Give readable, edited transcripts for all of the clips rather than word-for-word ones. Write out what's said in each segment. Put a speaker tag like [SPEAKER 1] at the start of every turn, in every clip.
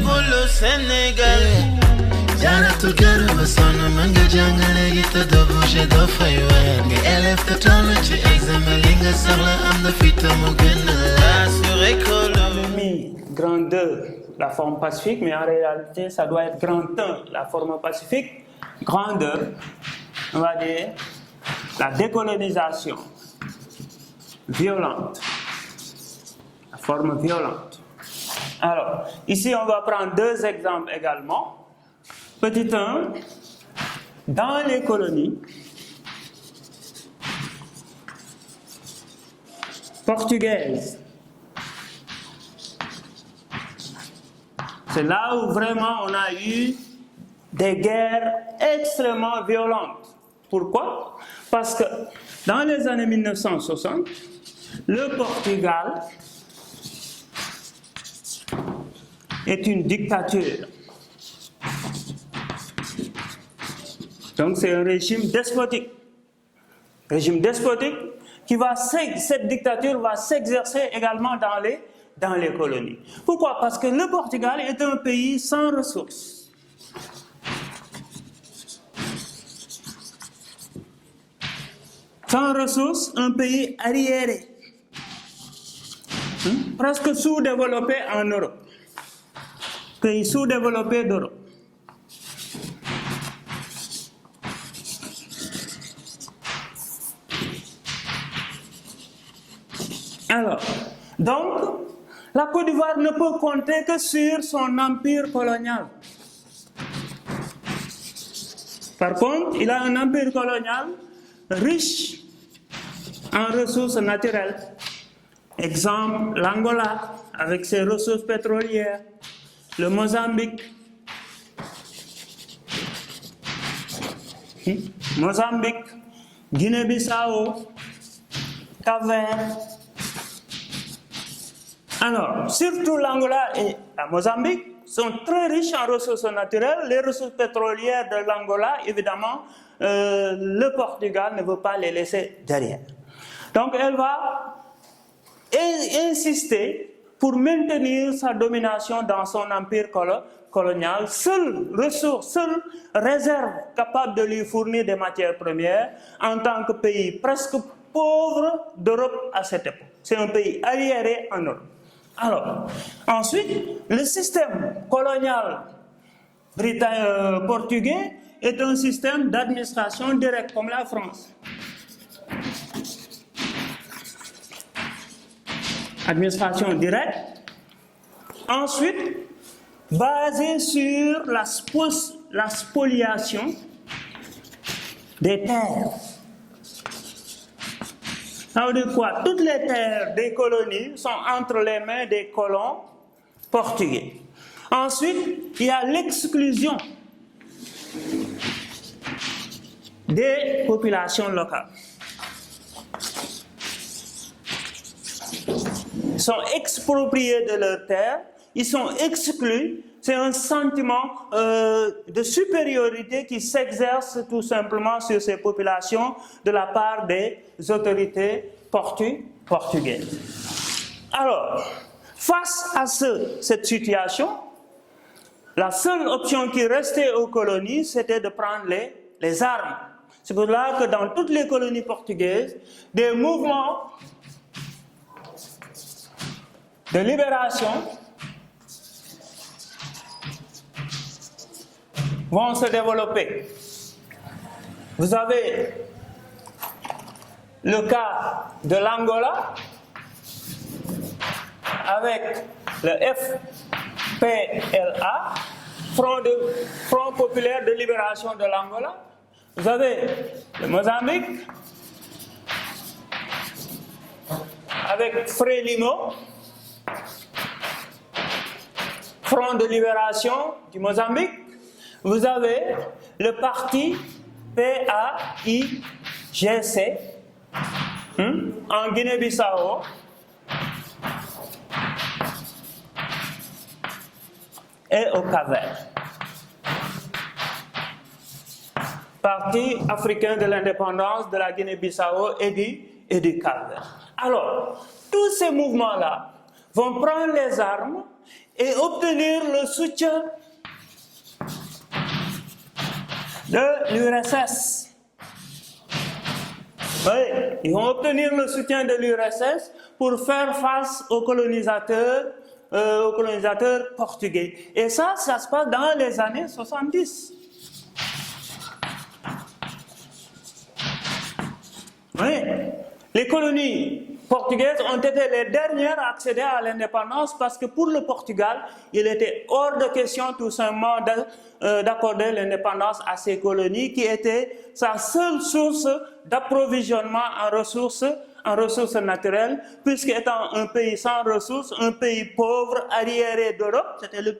[SPEAKER 1] le Sénégal.
[SPEAKER 2] Jana to gara basana manga jangale gita do bouger do faywa Nga élève te toll ci examen li nga soxla am na fita mu gën la sur école.
[SPEAKER 3] Mis grand 2 la forme pacifique, mais en réalité ça doit être grand 1 la forme pacifique. Grand 2, on va dire la décolonisation violente, la forme violente. Alors, ici on va prendre 2 exemples également. Petit 1, dans les colonies portugaises, c'est là où vraiment on a eu des guerres extrêmement violentes. Pourquoi? Parce que dans les années 1960, le Portugal est une dictature. Donc c'est un régime despotique. Régime despotique qui va, cette dictature va s'exercer également dans les colonies. Pourquoi? Parce que le Portugal est un pays sans ressources. Sans ressources, un pays arriéré. Presque sous-développé en Europe. Pays sous-développé d'Europe. Alors, donc, la Côte d'Ivoire ne peut compter que sur son empire colonial. Par contre, il a un empire colonial riche en ressources naturelles. Exemple, l'Angola, avec ses ressources pétrolières, le Mozambique, Guinée-Bissau, Cap-Vert. Alors, surtout l'Angola et la Mozambique sont très riches en ressources naturelles. Les ressources pétrolières de l'Angola, évidemment, le Portugal ne veut pas les laisser derrière. Donc, elle va insister pour maintenir sa domination dans son empire colonial. Seule ressource, seule réserve capable de lui fournir des matières premières en tant que pays presque pauvre d'Europe à cette époque. C'est un pays arriéré en Europe. Alors, ensuite, le système colonial portugais est un système d'administration directe comme la France. Administration directe. Ensuite, basée sur la spoliation des terres. Ça veut dire quoi? Toutes les terres des colonies sont entre les mains des colons portugais. Ensuite, il y a l'exclusion des populations locales. Ils sont expropriés de leurs terres, ils sont exclus. C'est un sentiment de supériorité qui s'exerce tout simplement sur ces populations de la part des autorités portugaises. Alors, face à cette situation, la seule option qui restait aux colonies, c'était de prendre les armes. C'est pour cela que dans toutes les colonies portugaises, des mouvements de libération vont se développer. Vous avez le cas de l'Angola avec le FPLA, Front populaire de libération de l'Angola. Vous avez le Mozambique avec Frelimo, Front de libération du Mozambique. Vous avez le parti PAIGC en Guinée-Bissau. Et au Cap-Vert. Parti africain de l'indépendance de la Guinée-Bissau et du Cap-Vert. Alors, tous ces mouvements-là vont prendre les armes et obtenir le soutien de l'URSS. Oui, ils vont obtenir le soutien de l'URSS pour faire face aux colonisateurs portugais. Et ça se passe dans les années 70. Oui, les colonies portugaises ont été les dernières à accéder à l'indépendance parce que pour le Portugal, il était hors de question tout simplement d'accorder l'indépendance à ces colonies qui étaient sa seule source d'approvisionnement en ressources naturelles, puisqu'étant un pays sans ressources, un pays pauvre, arriéré d'Europe, c'était le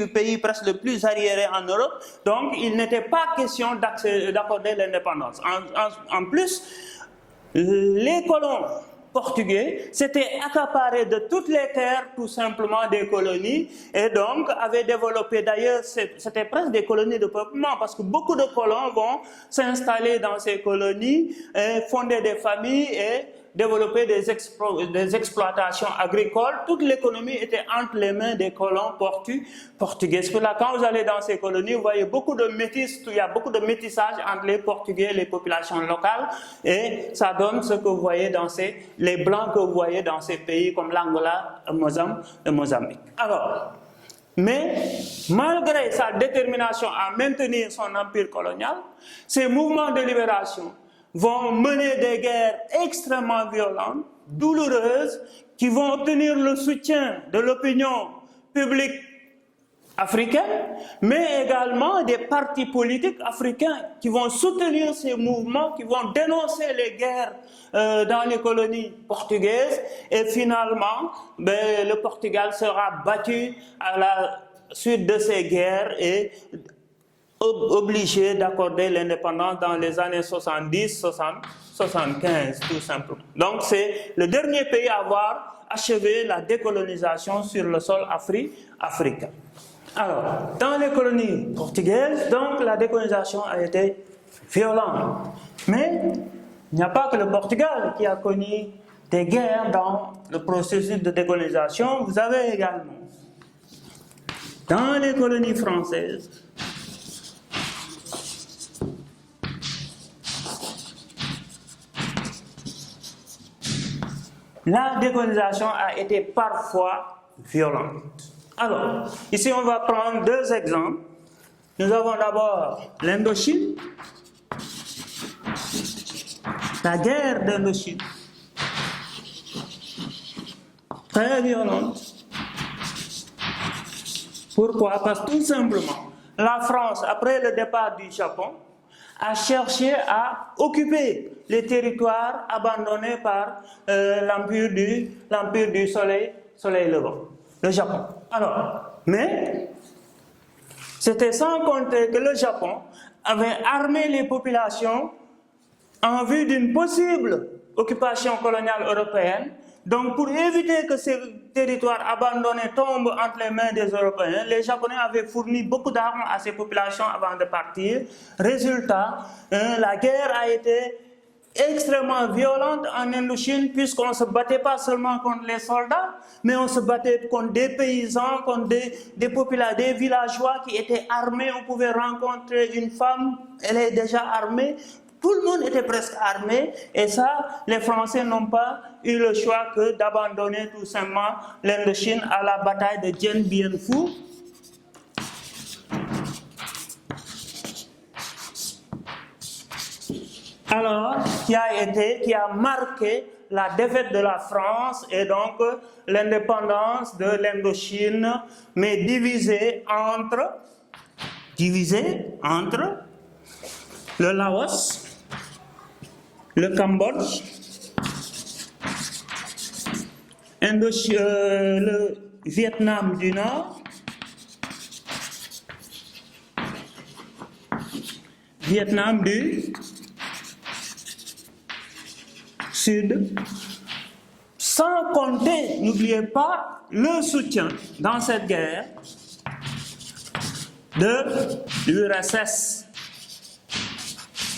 [SPEAKER 3] pays presque le plus arriéré en Europe, donc il n'était pas question d'accorder l'indépendance. En plus, les colons portugais s'étaient accaparés de toutes les terres tout simplement des colonies et donc avaient développé, d'ailleurs c'était presque des colonies de peuplement parce que beaucoup de colons vont s'installer dans ces colonies, et fonder des familles et développer des exploitations agricoles. Toute l'économie était entre les mains des colons portugais. C'est pour là, quand vous allez dans ces colonies, vous voyez beaucoup de métis, il y a beaucoup de métissage entre les Portugais et les populations locales, et ça donne ce que vous voyez dans les blancs que vous voyez dans ces pays comme l'Angola, le Mozambique. Alors, mais malgré sa détermination à maintenir son empire colonial, ces mouvements de libération vont mener des guerres extrêmement violentes, douloureuses, qui vont obtenir le soutien de l'opinion publique africaine, mais également des partis politiques africains qui vont soutenir ces mouvements, qui vont dénoncer les guerres dans les colonies portugaises, et finalement, le Portugal sera battu à la suite de ces guerres et obligé d'accorder l'indépendance dans les années 70, 75, tout simplement. Donc c'est le dernier pays à avoir achevé la décolonisation sur le sol africain. Alors, dans les colonies portugaises, donc la décolonisation a été violente. Mais il n'y a pas que le Portugal qui a connu des guerres dans le processus de décolonisation. Vous avez également, dans les colonies françaises, la décolonisation a été parfois violente. Alors, ici on va prendre deux exemples. Nous avons d'abord l'Indochine, la guerre d'Indochine, très violente. Pourquoi? Parce que tout simplement, la France, après le départ du Japon, a cherché à occuper les territoires abandonnés par l'empire du soleil levant, le Japon. Alors, mais c'était sans compter que le Japon avait armé les populations en vue d'une possible occupation coloniale européenne. Donc, pour éviter que ces territoires abandonnés tombent entre les mains des Européens, les Japonais avaient fourni beaucoup d'armes à ces populations avant de partir. Résultat, la guerre a été extrêmement violente en Indochine, puisqu'on ne se battait pas seulement contre les soldats, mais on se battait contre des paysans, contre des villageois qui étaient armés. On pouvait rencontrer une femme, elle est déjà armée. Tout le monde était presque armé, et ça, les Français n'ont pas eu le choix que d'abandonner tout simplement l'Indochine à la bataille de Dien Bien Phu. Alors, qui a marqué la défaite de la France et donc l'indépendance de l'Indochine, mais divisée entre le Laos, le Cambodge, le Vietnam du Nord, Vietnam du Sud, sans compter, n'oubliez pas, le soutien dans cette guerre de l'URSS.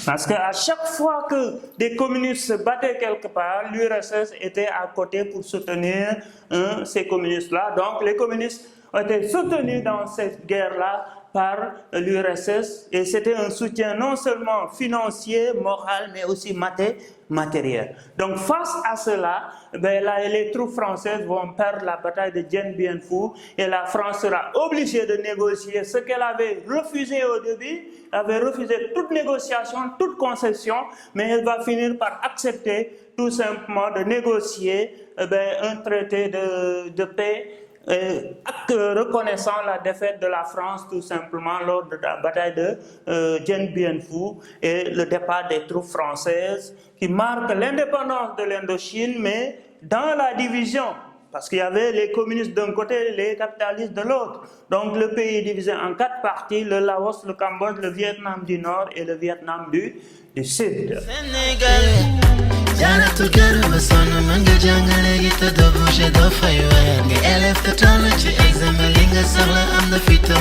[SPEAKER 3] Parce qu'à chaque fois que des communistes se battaient quelque part, l'URSS était à côté pour soutenir ces communistes-là. Donc les communistes ont été soutenus dans cette guerre-là par l'URSS et c'était un soutien non seulement financier, moral, mais aussi matériel. Donc face à cela, les troupes françaises vont perdre la bataille de Dien Bien Phu et la France sera obligée de négocier ce qu'elle avait refusé au début. Elle avait refusé toute négociation, toute concession, mais elle va finir par accepter tout simplement de négocier un traité de paix reconnaissant la défaite de la France tout simplement lors de la bataille de Dien Bien Phu et le départ des troupes françaises qui marque l'indépendance de l'Indochine, mais dans la division, parce qu'il y avait les communistes d'un côté et les capitalistes de l'autre. Donc le pays est divisé en 4 parties, le Laos, le Cambodge, le Vietnam du Nord et le Vietnam du Sud.
[SPEAKER 1] Sénégal.
[SPEAKER 2] Jaratu garba sonu manga jangale gita do bouger do faywer. Nga elef te tolu ci examen li nga soxla am na fita